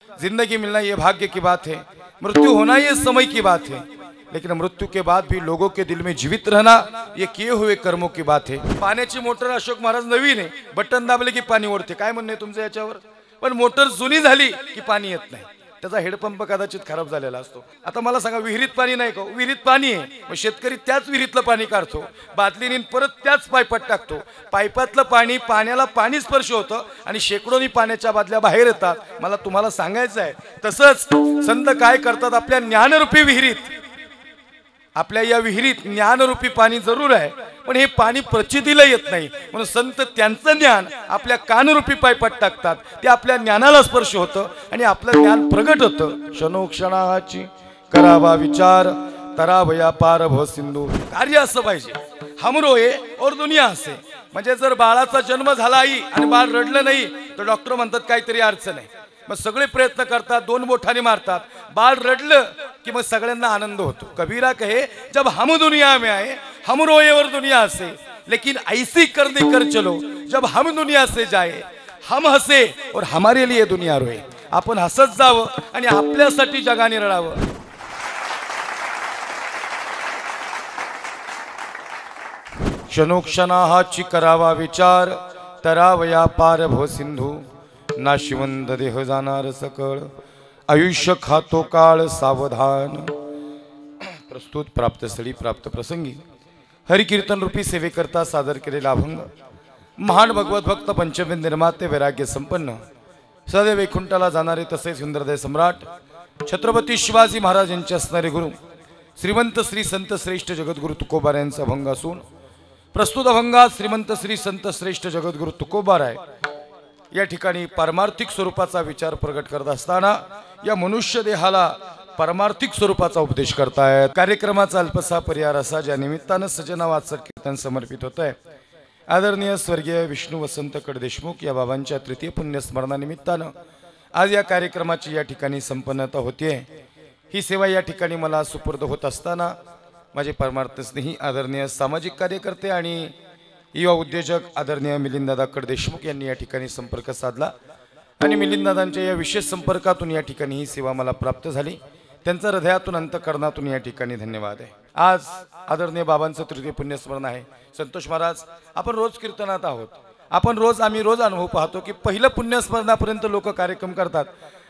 जिंदगी मिलना ये भाग्य की बात है, मृत्यु होना ये समय की बात है, लेकिन मृत्यु के बाद भी लोगों के दिल में जीवित रहना ये किए हुए कर्मों की बात है। पाण्याची मोटर अशोक महाराज नवीन आहे, बटन दाबले की पाणी ओढते, काय म्हणणे आहे तुमचं याच्यावर? पण मोटर जुनी झाली की पाणी येत नाही, त्याचा हेडपंप कदाचित खराब झालेला असतो। आता मला सांगा, विहिरीत पाणी नाही का? विहिरीत पाणी आहे, मग शेतकरी त्याच विहिरीतलं पाणी काढतो, बादलीने परत त्याच पाईपात टाकतो, पाईपातलं पाणी पाण्याला पाणी स्पर्श होतं आणि शेकडोनी पाण्याच्या बादल्या बाहेर येतात। मला तुम्हाला सांगायचं आहे, तसंच संत काय करतात, आपल्या ज्ञानरूपी विहिरीत, आपल्या या विहिरीत ज्ञानरूपी पाणी जरूर आहे, पण हे पाणी प्रचितीला येत नाही, म्हणून संत त्यांचं ज्ञान आपल्या कानरूपी पाईपात टाकतात, ते आपल्या ज्ञानाला स्पर्श होतं आणि आपलं ज्ञान प्रगट होतं। क्षणोक्षणाची करावा विचार, तरावया पार भव सिंधू। कार्य असं पाहिजे, हम रोए और दुनिया हसे। म्हणजे जर बाळाचा जन्म झाला आई आणि बाळ रडलं नाही तर डॉक्टर म्हणतात काहीतरी अडचण आहे, मग सगळे प्रयत्न करतात, दोन बोटाने मारतात, बाळ रडलं कि मग सगळ्यांना आनंद होतो। कबीरा कहे, जब हम दुनिया में आए हम रोए और दुनिया से, लेकिन ऐसी करनी कर चलो जब हम दुनिया से जाए हम हसे और हमारे लिए दुनिया रोए। आपण हसत जावं आणि आपल्यासाठी जगाने रडावं। क्षणोक्षणाची करावा विचार, तरावया पार भव सिंधू। नाशिवंत देह जाणार सकळ, आयुष्य खातो काळ सावधान। प्रस्तुत प्राप्त स्थळी प्राप्त प्रसंगी हरिकीर्तन रूपी सेवेकरता सादर केलेला अभंग महान भगवत भक्त पंचवेद निर्माते वैराग्य संपन्न सदैव वैकुंठाला जाणारे तसेच सुंदरदय सम्राट छत्रपती शिवाजी महाराज यांचे असणारे गुरु श्रीमंत श्री संत श्रेष्ठ जगद्गुरु तुकोबार यांचा अभंग असून, प्रस्तुत अभंगात श्रीमंत श्री संत श्रेष्ठ जगद्गुरु तुकोबाराय या ठिकाणी पारमार्थिक स्वरूपाचा विचार प्रगट करत असताना या मनुष्य देहाला पारमार्थिक स्वरूपाचा उपदेश करतायत। कार्यक्रमाचा अल्पसा परिहार असा ज्या निमित्तानं सजना वाचक कीर्तन समर्पित होत आहे। आदरणीय स्वर्गीय विष्णू वसंत कडदेशमुख या बाबांच्या तृतीय पुण्यस्मरणानिमित्तानं आज या कार्यक्रमाची या ठिकाणी संपन्नता होते। ही सेवा या ठिकाणी मला सुपूर्द होत असताना माझे परमार्थ स्नेही आदरणीय सामाजिक कार्यकर्ते आणि युवा उद्योजक आदरणीय मिलिंददादा कडदेशमुख यांनी या ठिकाणी संपर्क साधला आणि मिलिंददादांच्या या विशेष संपर्कातून या ठिकाणी ही सेवा मला प्राप्त झाली। त्यांचा हृदयातून अंतःकरणातून या ठिकाणी धन्यवाद आहे। आज आदरणीय बाबांचं तृतीय पुण्यस्मरण आहे। संतोष महाराज, आपण रोज कीर्तनात आहोत, आम्ही रोज अनुभव पाहतो की पहिलं पुण्यस्मरणापर्यंत लोक कार्यक्रम करतात,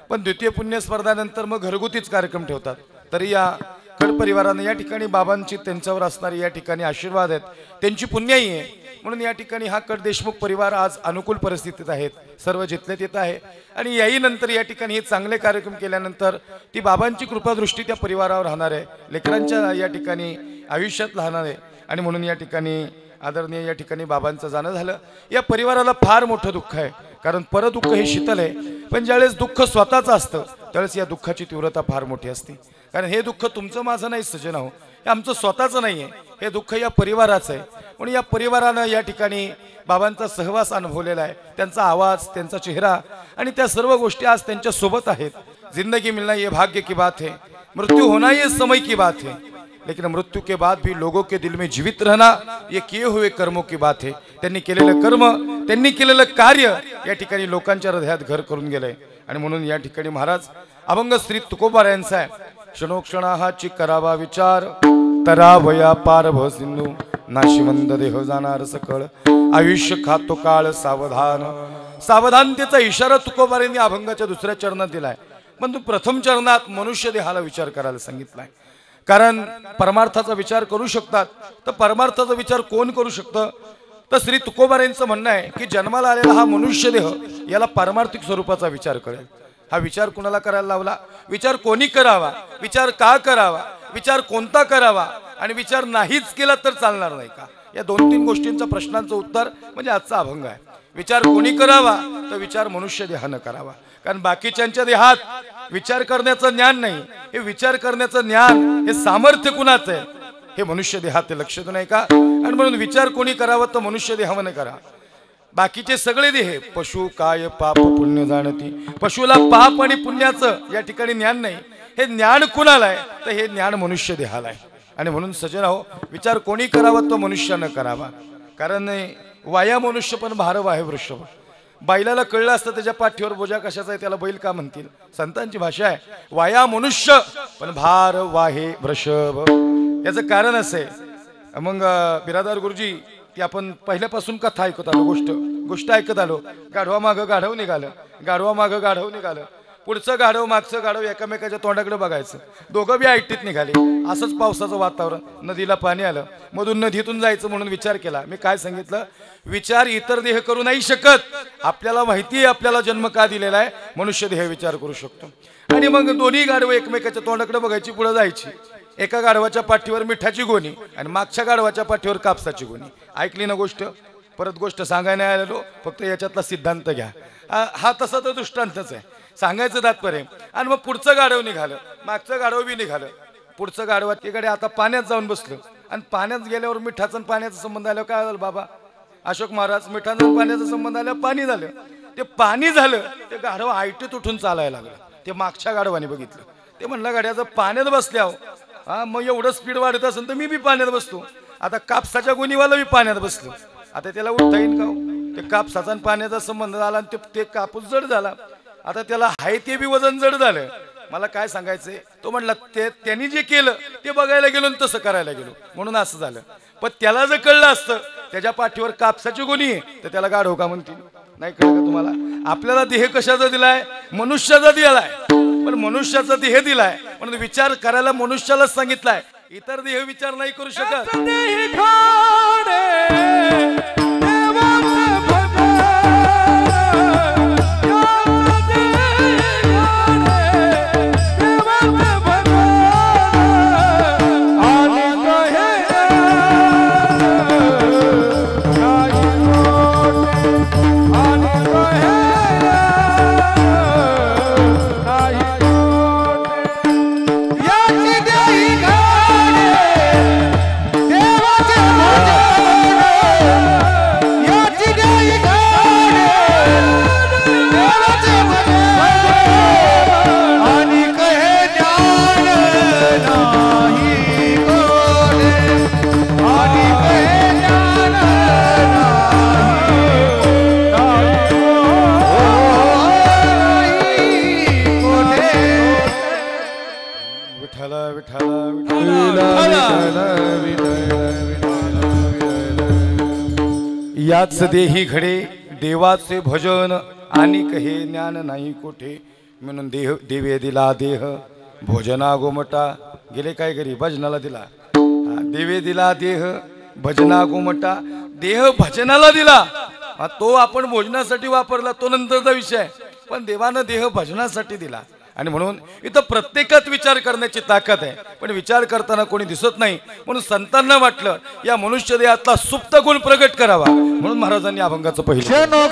पण द्वितीय पुण्यस्मरणानंतर मग घरगुतीच कार्यक्रम ठेवतात। तरी या कड परिवाराने या ठिकाणी बाबांची त्यांच्यावर असणारी या ठिकाणी आशीर्वाद आहेत, त्यांची पुण्याई आहे, म्हणून या ठिकाणी हा कडदेशमुख परिवार आज अनुकूल परिस्थितीत आहेत, सर्व जिथले तिथं आहे आणि याही नंतर या ठिकाणी हे चांगले कार्यक्रम केल्यानंतर ती बाबांची कृपादृष्टी त्या परिवारावर राहणार आहे, लेकरांच्या या ठिकाणी आयुष्यात राहणार आहे आणि म्हणून या ठिकाणी आदरणीय या ठिकाणी बाबांचं जाणं झालं। या परिवाराला फार मोठं दुःख आहे, कारण परदुःख हे शीतल आहे, पण ज्यावेळेस दुःख स्वतःचं असतं त्यावेळेस या दुःखाची तीव्रता फार मोठी असते। कारण हे दुःख तुमचं माझं नाही सजन हो, हे आमचं स्वतःचं नाही आहे, हे दुःख या परिवाराचं आहे। म्हणून या परिवारानं या ठिकाणी बाबांचा सहवास अनुभवलेला आहे, त्यांचा आवाज, त्यांचा चेहरा आणि त्या सर्व गोष्टी आज त्यांच्या सोबत आहेत। जिंदगी मिलना ये भाग्य की बात है, मृत्यु होना ये समय की बात है, लेकिन मृत्यु के बाद भी लोगों के दिल में जीवित रहना ये किए हुए कर्मों की बात है। त्यांनी केलेलं कर्म, त्यांनी केलेलं कार्य या ठिकाणी लोकांच्या हृदयात घर करून गेलंय आणि म्हणून या ठिकाणी महाराज अभंग श्री तुकोबार यांचा आहे। क्षणोक्षणाची करावा विचार, तरावया पार भव सिंधू। नाशिवंत देह जाणार सकळ, आयुष्य खातो काळ सावधान। सावधानतेचा इशारा तुकोबार यांनी अभंगाच्या दुसऱ्या चरणात दिलाय, पण तू प्रथम चरणात मनुष्य देहाला विचार करायला सांगितलाय। कारण परमार्थाचा विचार करू शकतात, तर परमार्थाचा विचार कोण करू शकतं? तर श्री तुकोबार यांचं म्हणणं आहे की जन्माला आलेला हा मनुष्य देह याला पारमार्थिक स्वरूपाचा विचार करेल। हा विचार कुणाला करायला लावला? विचार कोणी करावा, विचार का करावा, विचार कोणता करावा आणि विचार नाहीच केला तर चालणार नाही का? या दोन तीन गोष्टींचा प्रश्नांचं उत्तर म्हणजे आजचा अभंग आहे। विचार कोणी करावा, तर विचार मनुष्य देहानं करावा, कारण बाकीच्यांच्या देहात विचार करण्याचं ज्ञान नाही, हे विचार करण्याचं ज्ञान, हे सामर्थ्य कुणाचं आहे? हे मनुष्य देहात लक्ष नाही का? आणि म्हणून विचार कोणी करावा तर मनुष्य देहानं करा। बाकीचे सगळे देह पशु काय पाप पुण्य जाणती, पशुला पाप आणि पुण्याचं या ठिकाणी ज्ञान नाही, हे ज्ञान कुणाला आहे? तर हे ज्ञान मनुष्य देहाला आहे। आणि म्हणून सजन हो, विचार कोणी करावा तो मनुष्यानं करावा, कारण वाया मनुष्य पण भारव आहे वृषभ। बैलाला कळलं असतं त्याच्या पाठीवर बोजा कशाचा आहे त्याला बैल का म्हणतील. संतांची भाषा आहे वाया मनुष्य पण भार वाहे वृषभ. याचं कारण असं आहे. मग बिरादार गुरुजी की आपण पहिल्यापासून कथा ऐकत आलो, गोष्ट ऐकत आलो. गाढवा मागं गाढव निघालं, गाढवा मागं गाढव निघालं. पुढचं गाढव मागचं गाढव एकामेकाच्या तोंडाकडे बघायचं. दोघं बी ऐटीत निघाले. असंच पावसाचं वातावरण, नदीला पाणी आलं. मधून नदीतून जायचं म्हणून विचार केला. मी काय सांगितलं, विचार इतर देह करू नाही शकत. आपल्याला माहिती आहे आपल्याला जन्म का दिलेला आहे, मनुष्य देह विचार करू शकतो. आणि मग दोन्ही गाढवं एकमेकाच्या तोंडाकडे बघायची, पुढे जायची. एका गाढवाच्या पाठीवर मिठाची गोणी आणि मागच्या गाढवाच्या पाठीवर कापसाची गोणी. ऐकली ना गोष्ट? परत गोष्ट सांगायला आलेलो, फक्त याच्यातला सिद्धांत घ्या. हा तसा तर दृष्टांतच आहे, सांगायचं तात्पर्य. आणि मग पुढचं गाढव निघालं, मागचं गाढव बी निघालं. पुढचं गाढवाकडे आता पाण्यात जाऊन बसलं. आणि पाण्यात गेल्यावर मिठाचा पाण्याचा संबंध आल्यावर काय झालं बाबा अशोक महाराज, मिठाचा पाण्याचा संबंध आल्यावर पाणी झालं. ते पाणी झालं, ते गाढव आयटीत उठून चालायला लागलं. ते मागच्या गाढवाने बघितलं. ते म्हणलं गाड्याचं पाण्यात बसल्या हा, मग एवढं स्पीड वाढत असेल तर मी बी पाण्यात बसतो. आता कापसाच्या गोणीवाला बी पाण्यात बसलो. आता त्याला उठता येईल का? ते कापसाचा आणि पाण्याचा संबंध झाला आणि ते कापूस जड झाला. आता त्याला हाय ते बी वजन जड झालं. मला काय सांगायचंय, तो म्हणला त्यांनी जे केलं ते बघायला गेलो आणि तसं करायला गेलो म्हणून असं झालं. पण त्याला जर कळलं असतं त्याच्या पाठीवर कापसाची गोणी आहे तर त्याला गाढव का म्हणतील? नाही कळलं का तुम्हाला? आपल्याला देह कशाचा दिलाय? मनुष्याचा दिलाय. पण मनुष्याचा देह दिलाय म्हणून विचार करायला मनुष्यालाच सांगितलाय. इतर देह विचार नाही करू शकत. याच देही घडे देवाचे भजन आणि कहे ज्ञान नाही कोठे. म्हणून देवे दिला देह भोजना गोमटा. गेले काय घरी भजनाला दिला. देवे दिला देह भजना गोमटा. देह भजनाला दिला, तो आपण भोजनासाठी वापरला तो नंतरचा विषय. पण देवानं देह भजनासाठी दिला. आणि म्हणून इथं प्रत्येकात विचार करण्याची ताकद आहे. पण विचार करताना कोणी दिसत नाही. म्हणून संतांना वाटलं या मनुष्य देहातला सुप्त गुण प्रगट करावा. म्हणून महाराजांनी अभंगाचं पहिलं करावा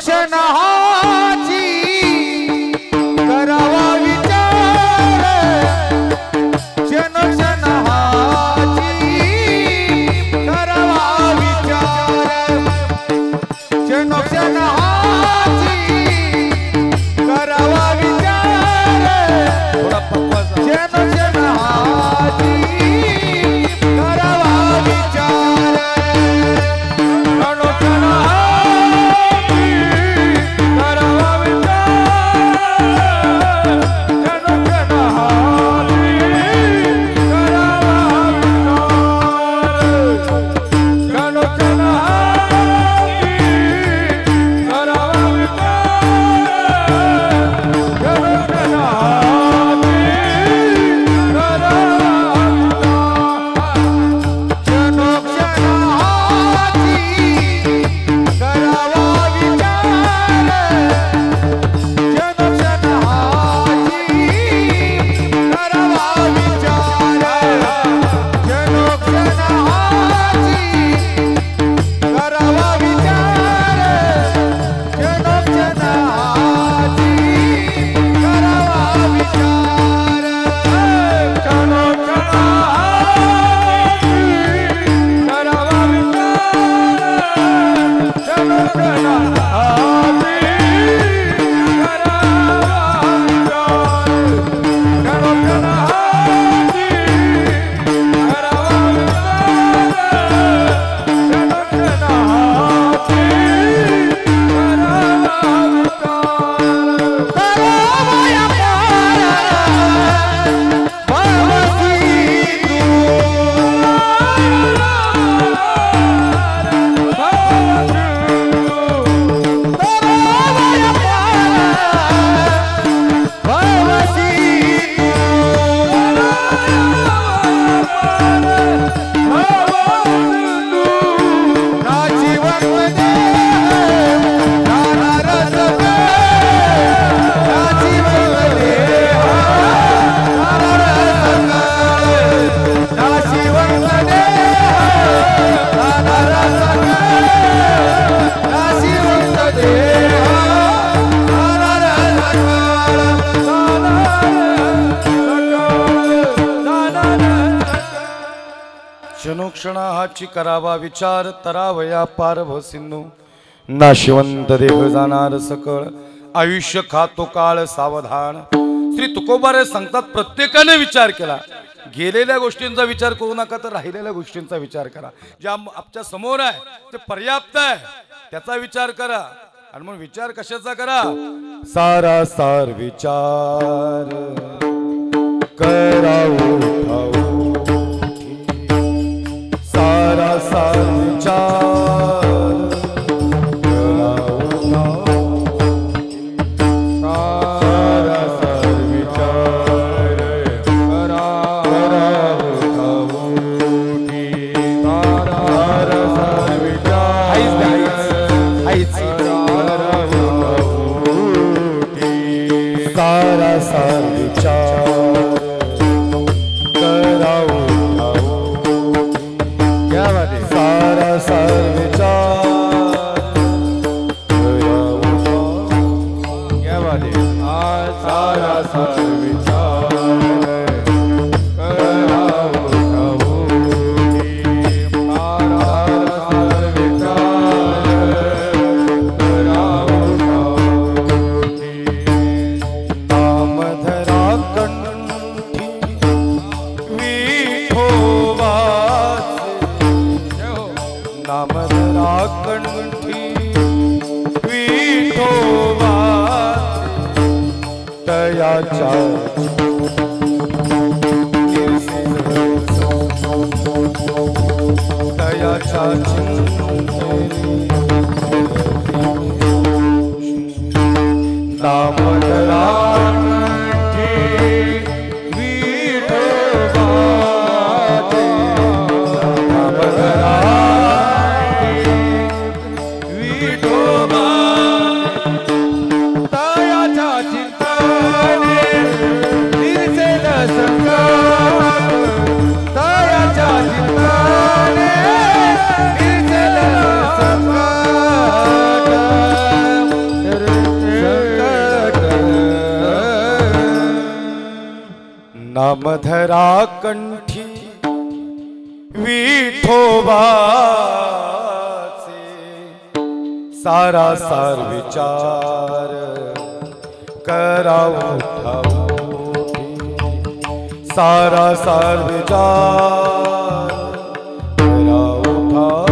क्षणोक्षणा हाची करावा विचार तरावया पार भव सिंधू नाशिवंत देह जाणार सकळ आयुष्य खातो काळ सावधान। श्री तुकोबारे सांगतात प्रत्येकाने विचार केला, गेलेल्या गोष्टींचा विचार करू नका तर राहिलेल्या गोष्टींचा विचार करा। जे आपल्या समोर आहे ते पर्याप्त आहे त्याचा विचार करा। आणि मग विचार कशाचा करा? सारा सार विचार करावं सारा सार विचार नामधरा कंठी विठोबाचे सारा सार विचार करावं सारा सार विचार करावं।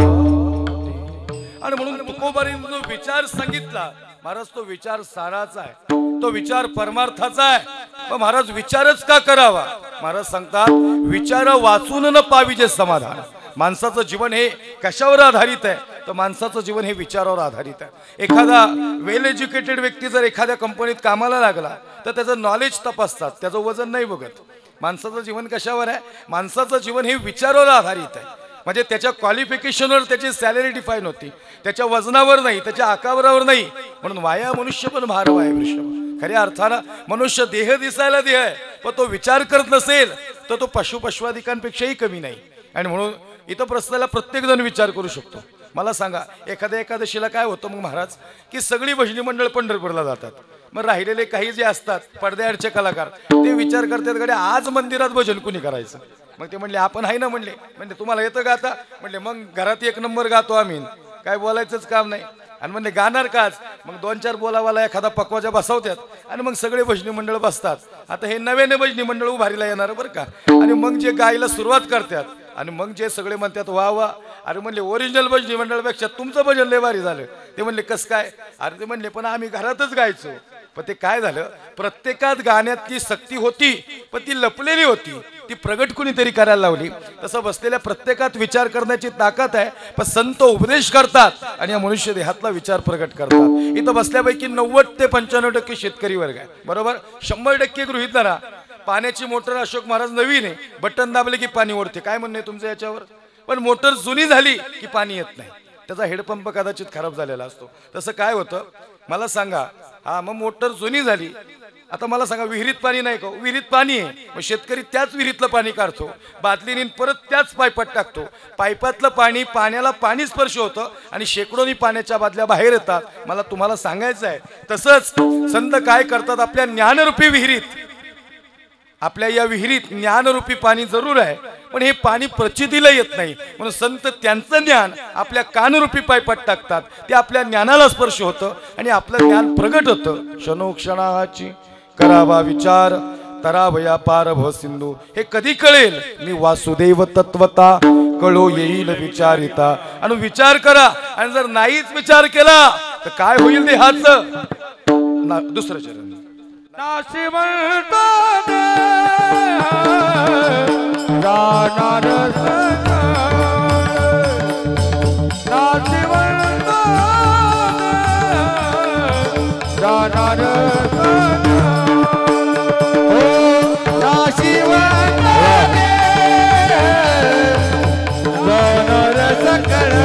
आणि म्हणून तुकोबारीने जो विचार सांगितला महाराज तो विचार साराचा आहे, तो विचार परमार्थाचा आहे। पण महाराज विचारच का करावा? महाराज सांगतात विचार वाचून न पाविजे समाधान। माणसाचं जीवन हे कशावर आधारित आहे? तर माणसाचं जीवन हे विचारावर आधारित आहे। एखादा वेल एज्युकेटेड व्यक्ती जर एखाद्या कंपनीत कामाला लागला तर त्याचं नॉलेज तपासतात, त्याचं वजन नाही बघत। माणसाचं जीवन कशावर आहे? माणसाचं जीवन हे विचारावर आधारित आहे। म्हणजे त्याच्या क्वालिफिकेशनवर त्याची सॅलरी डिफाईन होती, त्याच्या वजनावर नाही, त्याच्या आकारावर नाही। म्हणून वाया मनुष्य पण भारव आहे वृषभ। खऱ्या अर्थानं मनुष्य देह दिसायला देह आहे, पण तो विचार करत नसेल तर तो पशुपशवादिकांपेक्षाही कमी नाही। आणि म्हणून इथं प्रश्नाला प्रत्येक जण विचार करू शकतो। मला सांगा एखाद्या एकादशीला काय होतं मग महाराज की सगळी भजनी मंडळ पंढरपूरला जातात, मग राहिलेले काही जे असतात पडद्याआडचे कलाकार ते विचार करतात गड्या आज मंदिरात भजन कुणी करायचं? मग ते म्हणले आपण आहे ना, म्हणले तुम्हाला येतं गाता? म्हणले मग घरात एक नंबर गातो आम्ही, काय बोलायचंच काम नाही। आणि म्हणले गाणार काच? मग 2-4 बोलावाला एखादा पकवाजा बसवतात आणि मग सगळे भजनी मंडळ बसतात। आता हे नव्याने भजनी मंडळ उभारीला येणार बरं का। आणि मग जे गायला सुरुवात करतात आणि मग जे सगळे म्हणतात वा वा, अरे म्हणले ओरिजिनल भजनी मंडळापेक्षा तुमचं भजन लय भारी झालं। ते म्हणले कसं काय? अरे ते म्हणले पण आम्ही घरातच गायचो। पण ते काय झालं, प्रत्येकात गाण्यातली शक्ती होती पण ती लपलेली होती, ती प्रगट कुणीतरी करायला लावली। तसं बसलेल्या प्रत्येकात विचार करण्याची ताकद आहे, पण संत उपदेश करतात आणि या मनुष्य देहातला विचार प्रगट करतात। इथं बसल्यापैकी 90 ते 95% शेतकरी वर्ग आहे, बरोबर? 100% गृहीत धरा पाण्याची मोटर अशोक महाराज नवीन आहे, बटन दाबले की पाणी ओढते। काय म्हणणं आहे तुमचं याच्यावर? पण मोटर जुनी झाली की पाणी येत नाही, त्याचा हेडपंप कदाचित खराब झालेला असतो। तसं काय होतं मला सांगा? हा मग मोटर जुनी झाली, आता मला सांगा विहिरीत पाणी नाही का? विहिरीत पाणी आहे, मग शेतकरी त्याच विहिरीतलं पाणी काढतो, बादलीने परत त्याच पाईपात टाकतो। पाईपातलं पाणी पाण्याला पाणी स्पर्श होतं आणि शेकडोनी पाण्याच्या बादल्या बाहेर येतात। मला तुम्हाला सांगायचं आहे तसंच संत काय करतात, आपल्या ज्ञानरूपी विहिरीत आपल्या या विहिरीत ज्ञानरूपी पाणी जरूर आहे, पण हे पाणी प्रचितीला येत नाही, म्हणून संत त्यांचं ज्ञान आपल्या कानरूपी पायपात टाकतात, ते आपल्या ज्ञानाला स्पर्श होतं आणि आपलं ज्ञान प्रगट होतं. क्षणोक्षणाची करावा विचार, तरावया पार भव सिंधू. हे कधी कळेल? मी वासुदेव तत्वता कळो येईल विचारिता. आणि विचार करा, आणि जर नाहीच विचार केला तर काय होईल देहाचं? दुसरं चरण नाशिवंत जाणार नाशिवंत जाणार नाशिवंत जाणार सकळ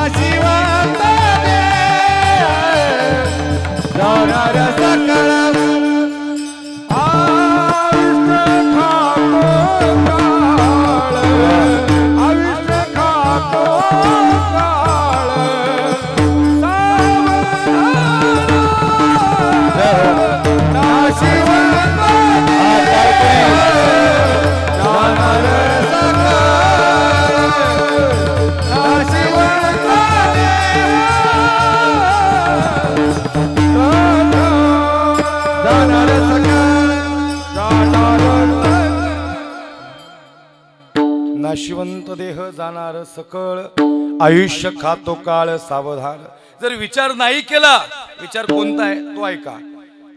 नाशिवंत जाणार सकळ नाशिवंत देह जाणार सकळ, आयुष्य खातो काळ सावधान. जर विचार नाही केला, विचार कोणता आहे तो ऐका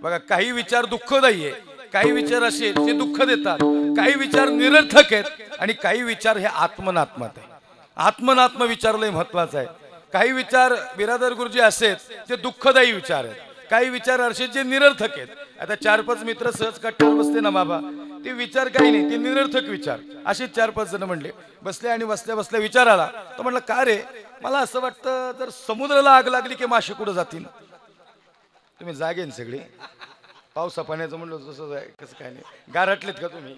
बघा. काही विचार दुःखदायी आहे, काही विचार असे जे दुःख देतात, काही विचार निरर्थक आहेत आणि काही विचार हे आत्मनात्मक आहे. आत्मनात्म विचार लय महत्वाचा आहे. काही विचार बिरादर गुरुजी असेच जे दुःखदायी विचार आहेत, काही विचार असे जे निरर्थक आहेत. आता 4-5 मित्र सहज कट्ट्यावर बसले ना बाबा, ते विचार काही नाही, ते निरर्थक विचार. असे 4-5 जण म्हणले, बसले आणि बसल्या बसल्या विचार आला. तो म्हणलं का रे, मला असं वाटतं जर समुद्राला आग लागली की मासे कुठं जातील? तुम्ही जागेन सगळे, पावसा पाण्याचं म्हणलं तसं जाय कसं काय नाही, गारटलेत का तुम्ही?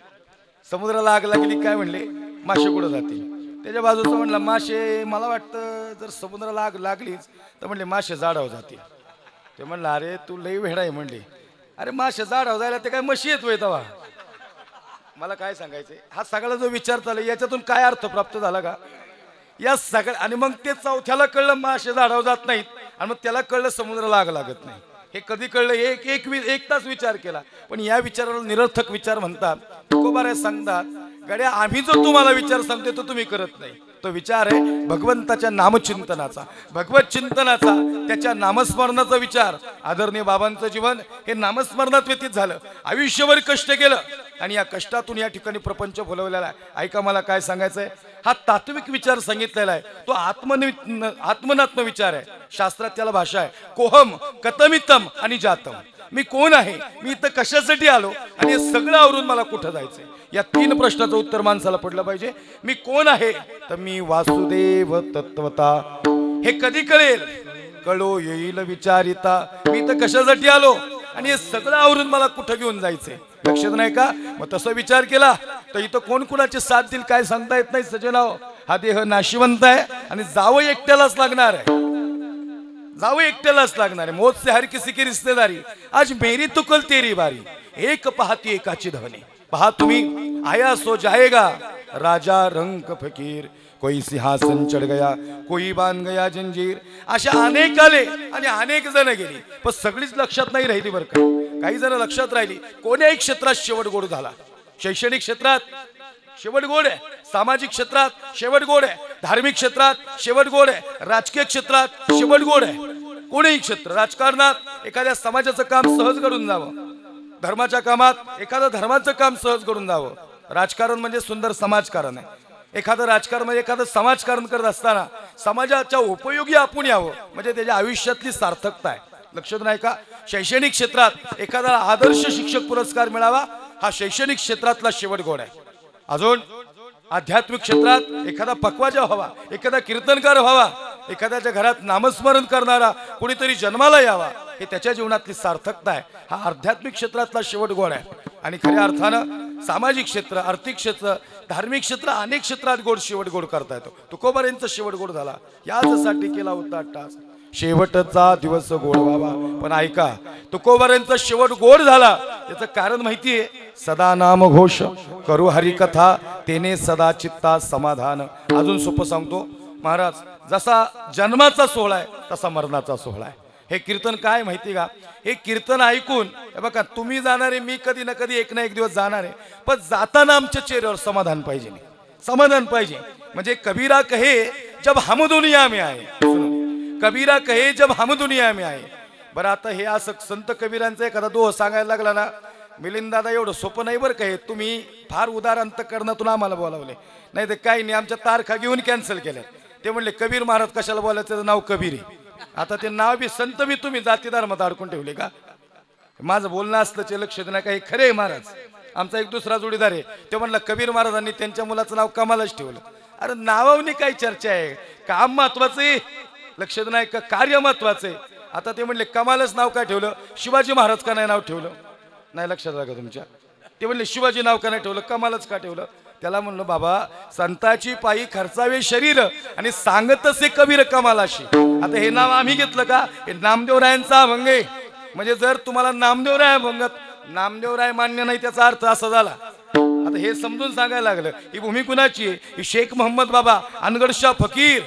समुद्राला आग लागली काय म्हणले, मासे कुठं जातील? त्याच्या बाजूचं म्हणलं मासे, मला वाटतं जर समुद्राला आग लागलीच तर म्हणले मासे जाडावर जातील. ते म्हणलं अरे तू लई वेडा आहे म्हणले. अरे मासे जाडावर जायला ते काय म्हशी येत तेव्हा? मला काय सांगायचंय, हा सगळा जो विचार चालला याच्यातून काय अर्थ प्राप्त झाला का? या सगळ्या, आणि मग ते चौथ्याला कळलं मासे झाडावर जात नाहीत, आणि मग त्याला कळलं समुद्राला आग लागत नाही. हे कधी कळलं? एक तास विचार केला, पण या विचाराला निरर्थक विचार म्हणतात. तुकोबाराय सांगतात, गड्या आम्ही जो तुम्हाला विचार सांगतो तो तुम्ही करत नाही. तो विचार आहे भगवंताच्या नामचिंतनाचा, भगवत चिंतनाचा, त्याच्या नामस्मरणाचा विचार. आदरणीय बाबांचं जीवन हे नामस्मरणात व्यतीत झालं. आयुष्यभर कष्ट केलं आणि या कष्टातून या ठिकाणी प्रपंच फुलवलेला आहे. ऐका मला काय सांगायचंय, हा तात्विक विचार सांगितलेला आहे, तो आत्मनात्म विचार आहे. शास्त्रात त्याला भाषा आहे कोहम, कतमितम आणि जातम. मी कोण आहे, मी इथं कशासाठी आलो आणि हे सगळं आवरून मला कुठं जायचंय? या 3 प्रश्नाचं उत्तर माणसाला पडलं पाहिजे. मी कोण आहे, तर मी वासुदेव तत्वता. हे कधी कळेल? कळो येईल विचारिता. मी इथं कशासाठी आलो आणि हे सगळं आवरून मला कुठं घेऊन जायचंय? लक्षात नाही का? मग तसा विचार केला तर इथं कोण कुणाची साथ देईल काय सांगता येत नाही. सजनाओ, हा देह नाशिवंत आहे आणि जावं एकट्यालाच लागणार आहे, जावं एकट्यालाच लागणार आहे. मौत से हर किसी की रिश्तेदारी, आज मेरी तुकल तेरी बारी, एक पाहती एकाची धवनी. पहा तुम्ही, आया सो जाएगा राजा रंग फकीर, कोई सिंहासन चढ़ गया, कोई बांध गया जंजीर. अशा अनेक आले आणि अनेक जण गेली, पण सगळीच लक्षात नाही राहिली बरं का. काही जण लक्षात राहिली. कोण्याही क्षेत्रात शेवट गोड झाला. शैक्षणिक क्षेत्रात शेवट गोड आहे, सामाजिक क्षेत्रात शेवट गोड आहे, धार्मिक क्षेत्रात शेवट गोड आहे, राजकीय क्षेत्रात शेवट गोड आहे. कोणीही क्षेत्र, राजकारणात एखाद्या समाजाचं काम सहज घडून जावं, धर्माच्या कामात एखादं धर्माचं काम सहज घडून जावं. राजकारण म्हणजे सुंदर समाजकारण आहे. एखादं राजकारण म्हणजे एखादं समाजकारण करत असताना समाजाच्या उपयोगी आपण यावं, म्हणजे त्याच्या आयुष्यातली सार्थकता आहे. लक्षात नाही का? शैक्षणिक क्षेत्रात एखादा आदर्श शिक्षक पुरस्कार मिळावा, हा शैक्षणिक क्षेत्रातला शेवट गोड आहे. अजून आध्यात्मिक क्षेत्रात एखादा पक्वाजा व्हावा, एखादा कीर्तनकार व्हावा, एखाद्याच्या घरात नामस्मरण करणारा कोणीतरी जन्माला यावा, हे त्याच्या जीवनातली सार्थकता आहे. हा आध्यात्मिक क्षेत्रातला शेवट गोड आहे. आणि खऱ्या अर्थानं सामाजिक क्षेत्र, आर्थिक क्षेत्र, धार्मिक क्षेत्र, अनेक क्षेत्रात गोड शेवट गोड करता येतो. तुकोबारांचा शेवट गोड झाला, याचसाठी केला होता टास शेवटचा दिवस गोड व्हावा. पण ऐका, तुकोबारांचा शेवट गोड झाला याचं कारण माहितीये, सदा नाम घोष करू हरिकथा तेने सदा चित्ता समाधान. अजून सोपं सांगतो महाराज, जसा जन्माचा सोहळा आहे तसा मरणाचा सोहळा आहे. हे कीर्तन काय माहिती का, हे कीर्तन ऐकून हे बघा, तुम्ही जाणार आहे, मी कधी ना कधी एक ना एक दिवस जाणार आहे, पण जाताना आमच्या चेहऱ्यावर समाधान पाहिजे, नाही समाधान पाहिजे. म्हणजे कबीरा कहे जब हम दुनिया में आए, कबीरा कहे जब हम दुनिया में आए. बरं आता हे असं संत कबीरांचा एखादा दोह सांगायला लागला ना, मिलिंद दादा एवढं सोपं नाही बरं काय, तुम्ही फार उदार अंतःकरणातून आम्हाला बोलावले, नाही तर काही नाही, आमच्या तारखा घेऊन कॅन्सल केल्या. ते म्हणले कबीर महाराज कशाला बोलायचं, त्याचं नाव कबीर आहे. आता ते नाव बी संत बी तुम्ही जाती धर्मात अडकून ठेवले का. माझं बोलणं असलं ते लक्ष देणं काही खरे आहे. महाराज आमचा एक दुसरा जोडीदार आहे, ते म्हणलं कबीर महाराजांनी त्यांच्या मुलाचं नाव कमालच ठेवलं. अरे नावावनी काही चर्चा आहे, काम महत्वाचं आहे, लक्ष देणं का कार्य महत्वाचं आहे. आता ते म्हणले कमालच नाव काय ठेवलं, शिवाजी महाराज का नाही नाव ठेवलं, नाही लक्षात आलं का तुमच्या. ते म्हणले शिवाजी नाव का नाही ठेवलं, कमालच का ठेवलं. त्याला म्हणलं बाबा, संताची पायी खर्चावे शरीर आणि सांगतच हे कबीर कमालाशी. आता हे नाव आम्ही घेतलं का, हे नामदेवरायांचा अभंग आहे. म्हणजे जर तुम्हाला नामदेवराय अभंगात नामदेवराय मान्य नाही त्याचा अर्थ असा झाला. आता हे समजून सांगायला लागलं, ही भूमी कुणाची आहे, ही शेख मोहम्मद बाबा अनगडशाह फकीर,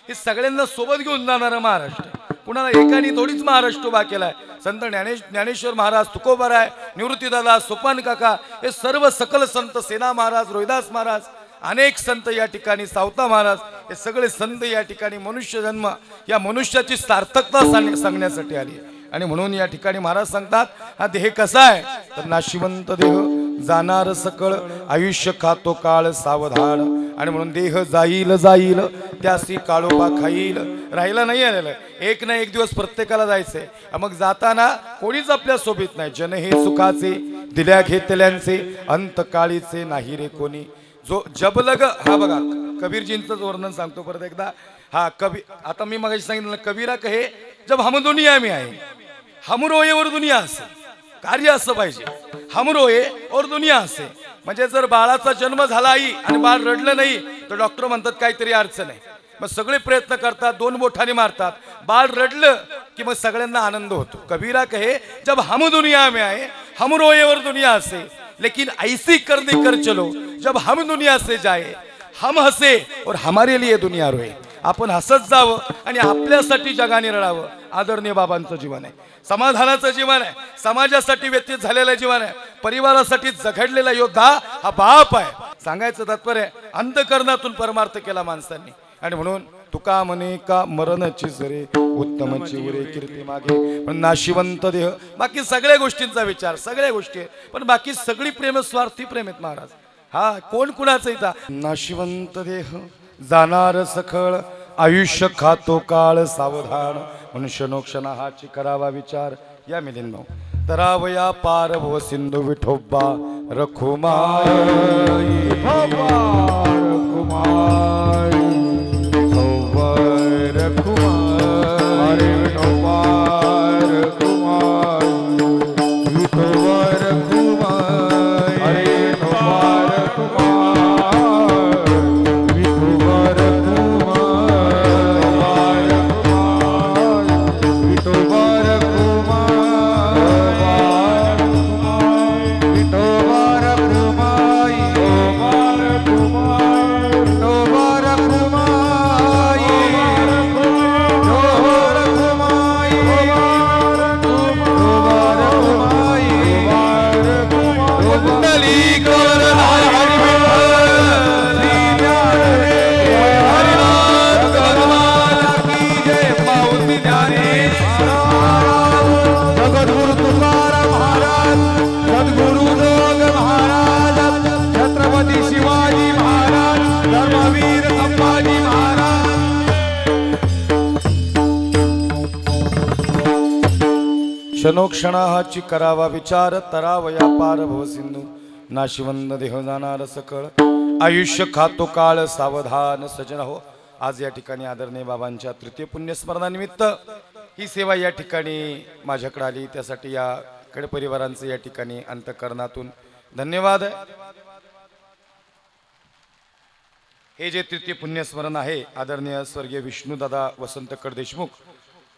हे सगळ्यांना सोबत घेऊन जाणारा महाराष्ट्र. कुणाला एकाने थोडीच महाराष्ट्र उभा केलाय. संत ज्ञानेश्वर महाराज, तुकोबाराय, निवृत्तीदादा, सोपान काका, हे सर्व सकल संत, सेना महाराज, रोहिदास महाराज, अनेक संत या ठिकाणी, सावता महाराज, हे सगळे संत या ठिकाणी मनुष्य जन्म या मनुष्याची सार्थकता सांगण्यासाठी आली. आणि म्हणून या ठिकाणी महाराज सांगतात, हा देह कसा आहे तर नाशिवंत देह, जाणार सकळ, आयुष्य खातो काळ सावधान. आणि म्हणून देह जाईल जाईल त्यासी काळोबा खाईल, राहिला नाही आलेलं, एक ना एक दिवस प्रत्येकाला जायचंय. मग जाताना कोणीच आपल्या सोबत नाही. जन हे सुखाचे दिल्या घेतल्यांचे, अंतकाळीचे नाही रे कोणी. जो जबलग, हा बघा कबीरजींचं वर्णन सांगतो परत एकदा. हा आता मी मगाशी सांगितलं, कबीरा कहे जब हम दुनिया में आए, हम रोए और दुनिया हसे. कार्य असं पाहिजे, हम रोए और दुनिया हसे. म्हणजे जर बाळाचा जन्म झाला आई आणि बाळ रडलं नाही तर डॉक्टर म्हणतात काहीतरी अडचण आहे. मग सगळे प्रयत्न करतात, दोन बोटाने मारतात, बाळ रडलं की मग सगळ्यांना आनंद होतो. कबीरा कहे जब हम दुनिया में आए, हम रोए और दुनिया हसे, लेकिन ऐसी करनी कर चलो जब हम दुनिया से जाए, हम हसे और हमारे लिए दुनिया रोए. आपण हसत जावं आणि आपल्यासाठी जगाने रडावं. आदरणीय बाबांचं जीवन आहे, समाधानाचं जीवन आहे, समाजासाठी व्यतीत झालेलं जीवन आहे, परिवारासाठी झगडलेला योद्धा हा बाप आहे. सांगायचं तात्पर्य अंतःकरणातून परमार्थ केला माणसांनी. आणि म्हणून तुका म्हणे का मरणची जरे, उत्तमची उरे कीर्ती मागे, पण नाशिवंत देह. बाकी सगळ्या गोष्टींचा विचार, सगळ्या गोष्टी, पण बाकी सगळी प्रेम स्वार्थी प्रेम आहेत महाराज. हा कोण कुणाचं इथं. नाशिवंत देह जाणार सखळ, आयुष्य खातो काळ सावधान. मनुष्यनोक्षण हाची करावा विचार. या मिलिंद भाऊ, तरावया पार भव सिंधू विठोबा रखुमाय, क्षणोक्षणाची करावा विचार. तरावया पार भव सिंधू, नाशिवंत देह जाणार सकळ, आयुष्य खातो काळ सावधान. सजन हो, आज या ठिकाणी आदरणीय बाबांच्या तृतीय पुण्यस्मरणानिमित्त ही सेवा या ठिकाणी माझ्याकडे आली, त्यासाठी या कडे परिवारांचे या ठिकाणी अंतःकरणातून धन्यवाद. हे जे तृतीय पुण्यस्मरण आहे, आदरणीय स्वर्गीय विष्णुदादा वसंत कड देशमुख,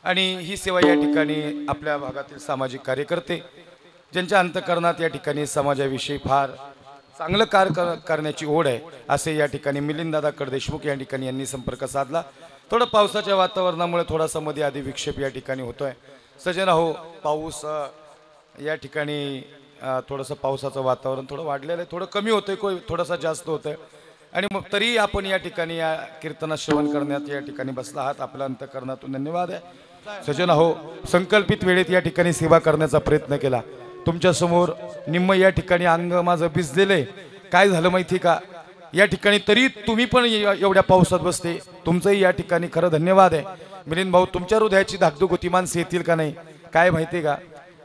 आणि ही सेवा या ठिकाणी आपल्या भागातील सामाजिक कार्यकर्ते ज्यांच्या अंतःकरणात या ठिकाणी समाजाविषयी फार चांगलं करण्याची ओढ आहे, असे या ठिकाणी मिलिंददादा कडदेशमुख या ठिकाणी यांनी संपर्क साधला. थोडं पावसाच्या वातावरणामुळे थोडासा मध्ये आधी विक्षेप या ठिकाणी होतोय. सजना हो, पाऊस या ठिकाणी थोडंसं पावसाचं वातावरण थोडं वाढलेलं आहे, थोडं कमी होतंय, थोडंसं जास्त होतंय. आणि मग तरी आपण या ठिकाणी या कीर्तना श्रवण करण्यात या ठिकाणी बसला आहात. आपल्या अंतःकरणातून धन्यवाद आहे. सजना हो, संकल्पित वेळेत या ठिकाणी सेवा करण्याचा प्रयत्न केला. तुमच्या समोर निम्म या ठिकाणी अंग माझं भिजलेलंय. काय झालं माहिती का, या ठिकाणी तरी तुम्ही पण एवढ्या पावसात बसते, तुमचंही या ठिकाणी खरं धन्यवाद आहे. मिलिंद भाऊ, तुमच्या हृदयाची धाकधूक होती, माणसं येतील का नाही, काय माहिती का,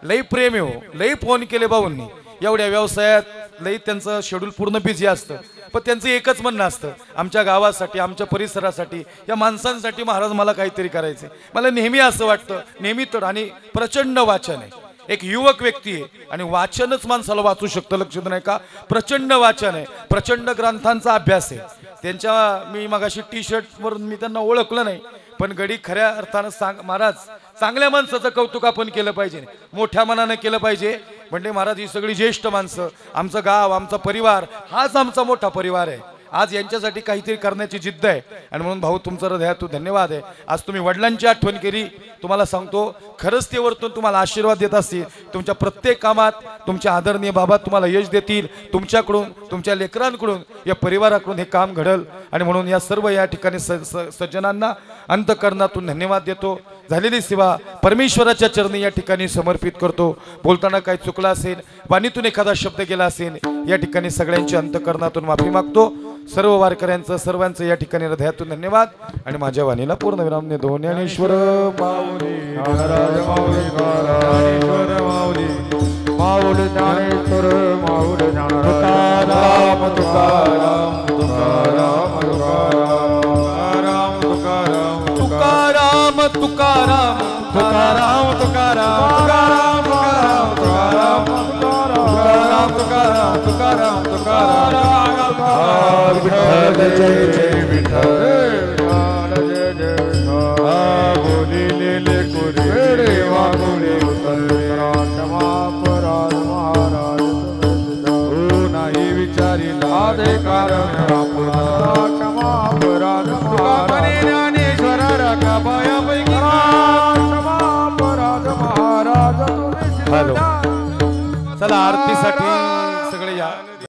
लई प्रेम आहे हो, लई फोन केले भाऊंनी. एवढ्या व्यवसायात लई त्यांचं शेड्यूल पूर्ण बिझी असतं, पण त्यांचं एकच म्हणणं असतं, आमच्या गावासाठी, आमच्या परिसरासाठी, या माणसांसाठी महाराज मला काहीतरी करायचं. मला नेहमी असं वाटतं, नेहमी तर, आणि प्रचंड वाचन आहे. एक युवक व्यक्ती आहे आणि वाचनच माणसाला वाचू शकतं, लक्षात नाही का. प्रचंड वाचन आहे, प्रचंड ग्रंथांचा अभ्यास आहे त्यांच्या. मी मगाशी टी शर्टवरून मी त्यांना ओळखलं नाही, पण गडी खऱ्या अर्थानं महाराज, चांगल्या माणसाचं कौतुक आपण केलं पाहिजे, मोठ्या मनानं केलं पाहिजे. म्हणजे महाराज, ही सगळी ज्येष्ठ माणसं, आमचं गाव, आमचा परिवार, हाच आमचा मोठा परिवार आहे. आज यांच्यासाठी काहीतरी करण्याची जिद्द आहे, आणि म्हणून भाऊ तुमचं हृदयातून धन्यवाद आहे. आज तुम्ही वडिलांची आठवण केली. तुम्हाला सांगतो, खरंच ते वरतून तुम्हाला आशीर्वाद देत असतील. तुमच्या प्रत्येक कामात तुमच्या आदरणीय बाबा तुम्हाला यश देतील. तुमच्याकडून, तुमच्या लेकरांकडून, या परिवाराकडून हे काम घडल. आणि म्हणून या सर्व या ठिकाणी सज्जनांना अंतःकरणातून धन्यवाद देतो. झालेली सेवा परमेश्वराच्या चरणी या ठिकाणी समर्पित करतो. बोलताना काही चुकला असेल, वाणीतून एखादा शब्द गेला असेल, या ठिकाणी सगळ्यांच्या अंतःकरणातून माफी मागतो. सर्व वारकऱ्यांचं, सर्वांचं या ठिकाणी हृदयातून धन्यवाद. आणि माझ्या वाणीला पूर्णविराम देतो. ज्ञानेश्वर माऊली महाराज माऊली, ज्ञानेश्वर माऊली, माऊली ज्ञानेश्वर माऊली, तुकाराम तुकाराम तुकाराम तुकाराम तुकाराम तुकाराम तुकाराम तुकाराम तुकाराम तुकाराम तुकाराम तुकाराम तुकाराम तुकाराम तुकाराम विठ्ठल जय जय विठ्ठल जय जय बोलिले कुरे रे वागुले उतरा क्षमा पराध महाराज. नाही विचारी लादे कारण